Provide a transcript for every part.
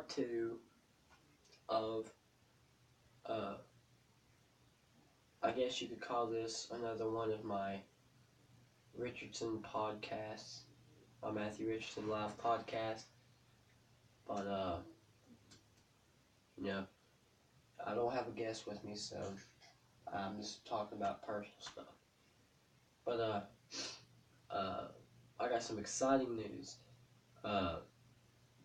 part two of, I guess you could call this another one of my Richardson podcasts, my Matthew Richardson live podcast. But, I don't have a guest with me, so I'm just talking about personal stuff. But, I got some exciting news.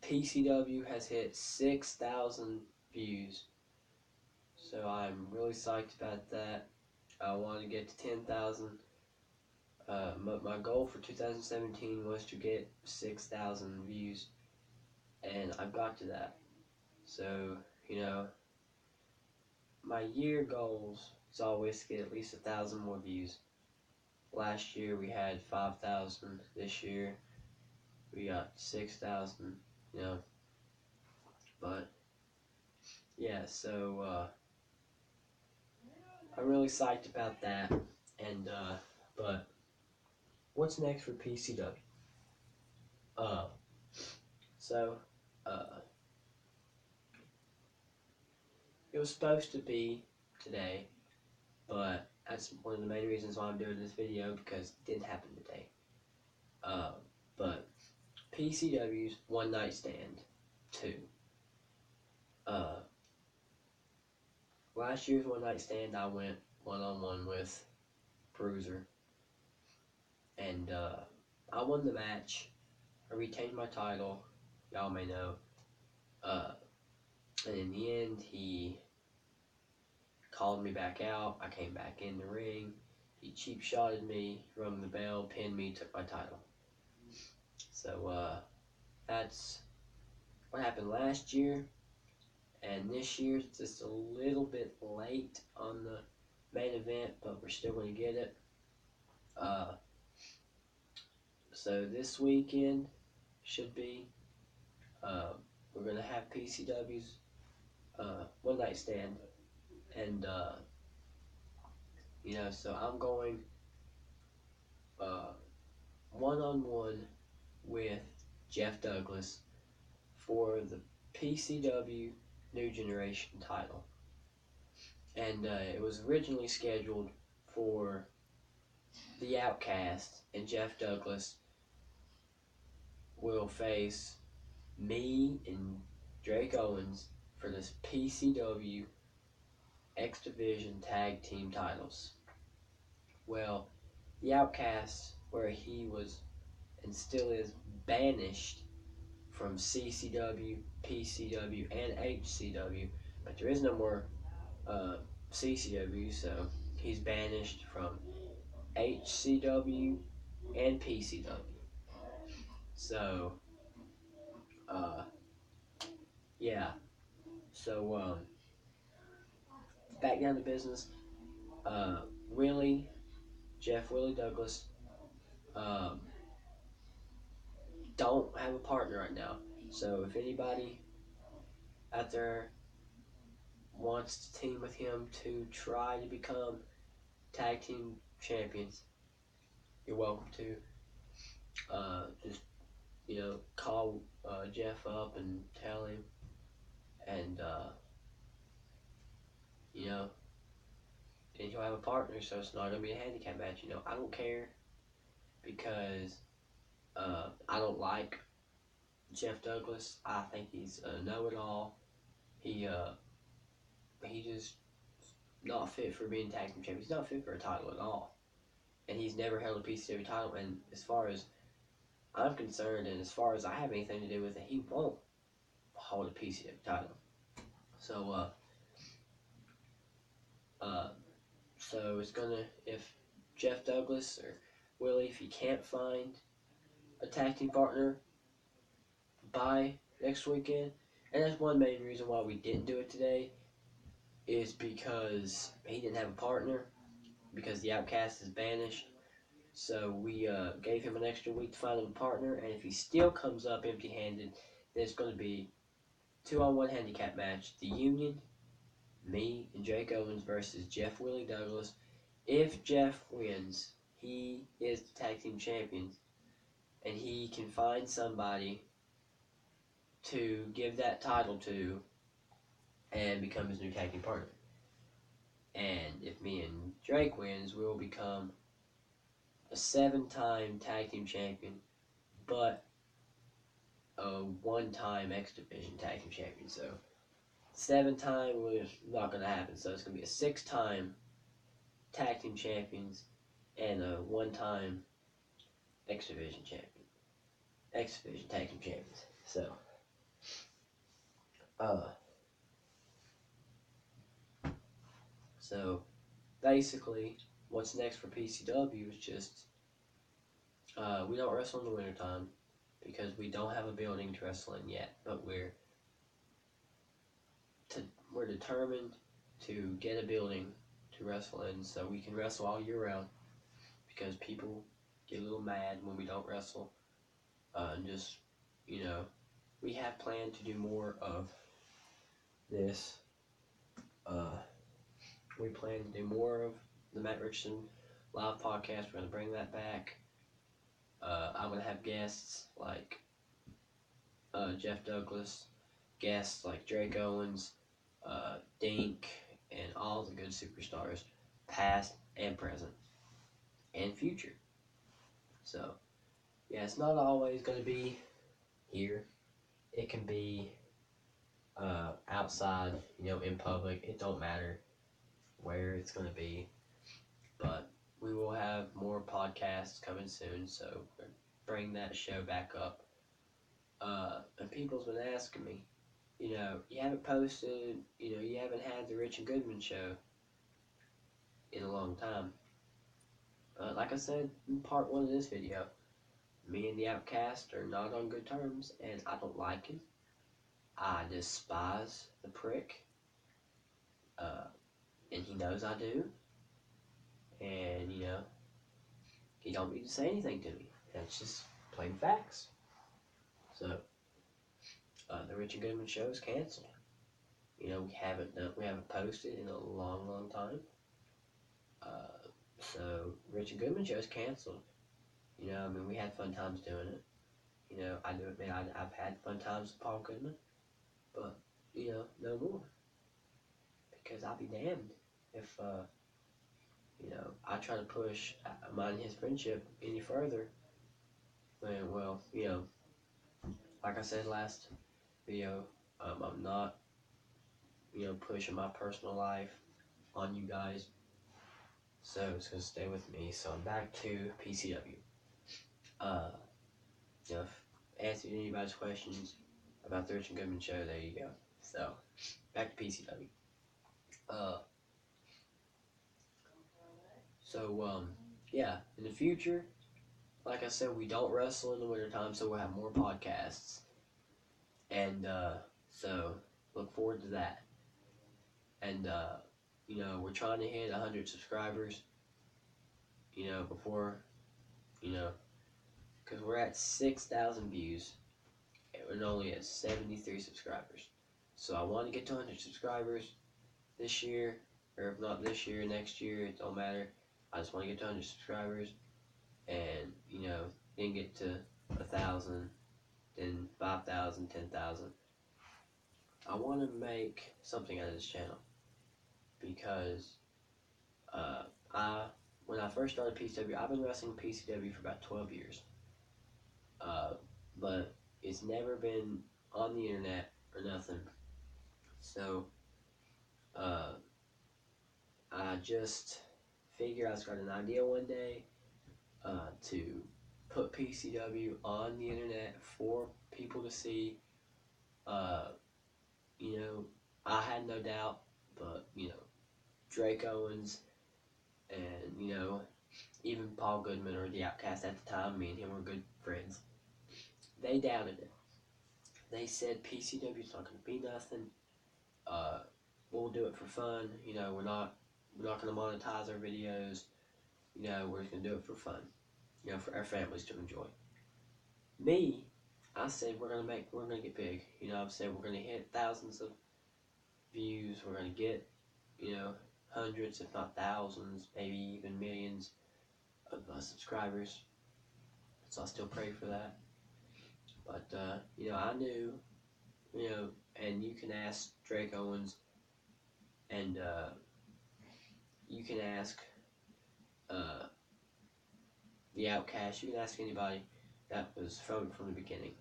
PCW has hit 6,000 views, so I'm really psyched about that. I want to get to 10,000. My goal for 2017 was to get 6,000 views, and I've got to that. So, my year goals is always to get at least 1,000 more views. Last year we had 5,000. This year we got 6,000. But yeah, so I'm really psyched about that. And but what's next for PCW? So it was supposed to be today, but that's one of the main reasons why I'm doing this video, because it didn't happen today. But PCW's One Night Stand 2. Last year's One Night Stand, I went one-on-one with Bruiser, and I won the match. I retained my title, y'all may know. And in the end, he called me back out. I came back in the ring. He cheap shotted me, rung the bell, pinned me, took my title. So that's what happened last year. And this year, it's just a little bit late on the main event, but we're still going to get it. So this weekend should be, we're going to have PCW's One Night Stand. And, so I'm going one-on-one with Jeff Douglas for the PCW New Generation title. And it was originally scheduled for the Outcast, and Jeff Douglas will face me and Drake Owens for this PCW X Division Tag Team titles. Well, the Outcast, where he was and still is banished from CCW, PCW, and HCW, but there is no more CCW, so he's banished from HCW and PCW. So, yeah. So, back down to business. Jeff Willie Douglas, don't have a partner right now. So if anybody out there wants to team with him to try to become tag team champions, you're welcome to. Just call Jeff up and tell him, and and he'll have a partner, so it's not gonna be a handicap match. I don't care, because I don't like Jeff Douglas. I think he's a know-it-all. He just not fit for being tag team champion. He's not fit for a title at all, and he's never held a PCW title. And as far as I'm concerned, and as far as I have anything to do with it, he won't hold a PCW title. So so it's gonna, if Jeff Douglas or Willie, if you can't find a tag team partner by next weekend, and that's one main reason why we didn't do it today, is because he didn't have a partner, because the Outcast is banished. So we gave him an extra week to find him a partner, and if he still comes up empty-handed, then it's going to be 2-on-1 handicap match. The Union, me and Drake Owens versus Jeff Willie Douglas. If Jeff wins, he is the tag team champion, and he can find somebody to give that title to and become his new tag team partner. And if me and Drake wins, we will become a 7-time tag team champion, but a 1-time X Division tag team champion. So 7-time was not going to happen. So it's going to be a 6-time tag team champions and a 1-time X Division champion. X Division tag team champions. So basically, what's next for PCW is just we don't wrestle in the wintertime because we don't have a building to wrestle in yet, but we're determined to get a building to wrestle in so we can wrestle all year round, because people get a little mad when we don't wrestle. And just, we have planned to do more of this. We plan to do more of the Matt Richardson live podcast. We're going to bring that back. I'm going to have guests like Jeff Douglas, guests like Drake Owens, Dink, and all the good superstars, past and present, and future. So, yeah, it's not always going to be here. It can be outside, in public. It don't matter where it's going to be. But we will have more podcasts coming soon, so bring that show back up. And people's been asking me, you haven't posted, you haven't had the Rich and Goodman show in a long time. Like I said in part 1 of this video, me and the Outcast are not on good terms, and I don't like him. I despise the prick. And he knows I do. And, he don't need to say anything to me. That's just plain facts. So, the Rich and Goodman show is canceled. We haven't posted in a long, long time. So Rich and Goodman show is canceled. We had fun times doing it. I do admit I've had fun times with Paul Goodman, but no more. Because I'll be damned if I try to push mine and his friendship any further. And like I said last video, I'm not pushing my personal life on you guys, so it's gonna stay with me. So I'm back to PCW. Answered anybody's questions about the Rich and Goodman show, there you go. So back to PCW. Yeah, in the future, like I said, we don't wrestle in the wintertime, so we'll have more podcasts. And so look forward to that. And we're trying to hit 100 subscribers. Before, because we're at 6,000 views, and we're only at 73 subscribers. So I want to get to 100 subscribers this year, or if not this year, next year, it don't matter. I just want to get to 100 subscribers, and then get to 1,000, then 5,000, 10,000. I want to make something out of this channel, because when I first started PCW, I've been wrestling PCW for about 12 years. But it's never been on the internet or nothing. So I just figured I got an idea one day to put PCW on the internet for people to see. I had no doubt, but Drake Owens and even Paul Goodman, or the Outcast at the time, me and him were good friends. They doubted it. They said PCW's not going to be nothing. We'll do it for fun. We're not going to monetize our videos. We're just going to do it for fun. For our families to enjoy. Me, I said we're going to get big. I've said we're going to hit thousands of views. We're going to get, hundreds, if not thousands, maybe even millions of subscribers. So I still pray for that. But, I knew and you can ask Drake Owens, and you can ask uh, the Outcast. You can ask anybody that was from the beginning.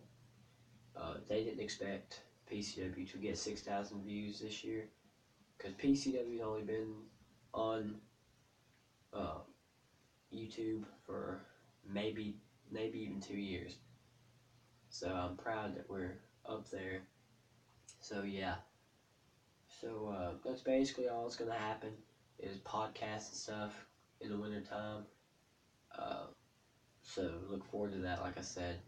They didn't expect PCW to get 6,000 views this year because PCW's only been on uh, YouTube for maybe even 2 years. So I'm proud that we're up there. So yeah. So that's basically all that's gonna happen is podcasts and stuff in the wintertime. Uh, so look forward to that, like I said.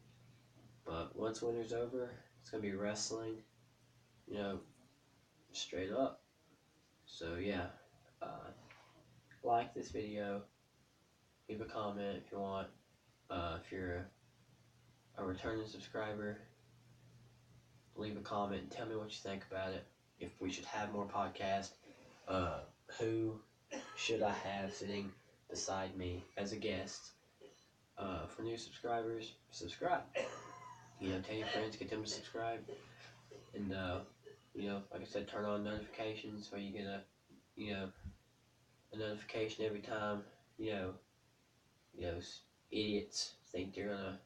But once winter's over, it's gonna be wrestling, you know, straight up. So yeah, like this video, leave a comment if you want. If you're a returning subscriber, leave a comment and tell me what you think about it. If we should have more podcasts, who should I have sitting beside me as a guest? For new subscribers, subscribe. Tell your friends, get them to subscribe, and like I said, turn on notifications so you get a notification every time. You know, idiots think they're gonna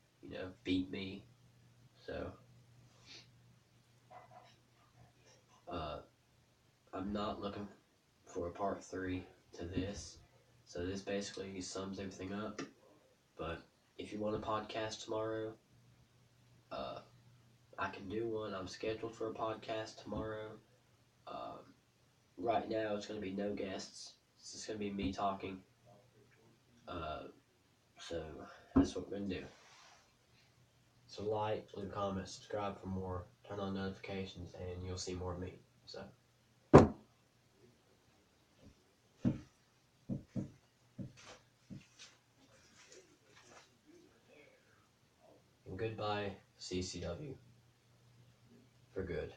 beat me. So I'm not looking for a part 3 to this. So this basically sums everything up. But if you want a podcast tomorrow, I can do one. I'm scheduled for a podcast tomorrow. Right now, it's going to be no guests. It's just going to be me talking. So that's what we're going to do. So like, leave a comment, subscribe for more, turn on notifications, and you'll see more of me. So. And goodbye, CCW. For good.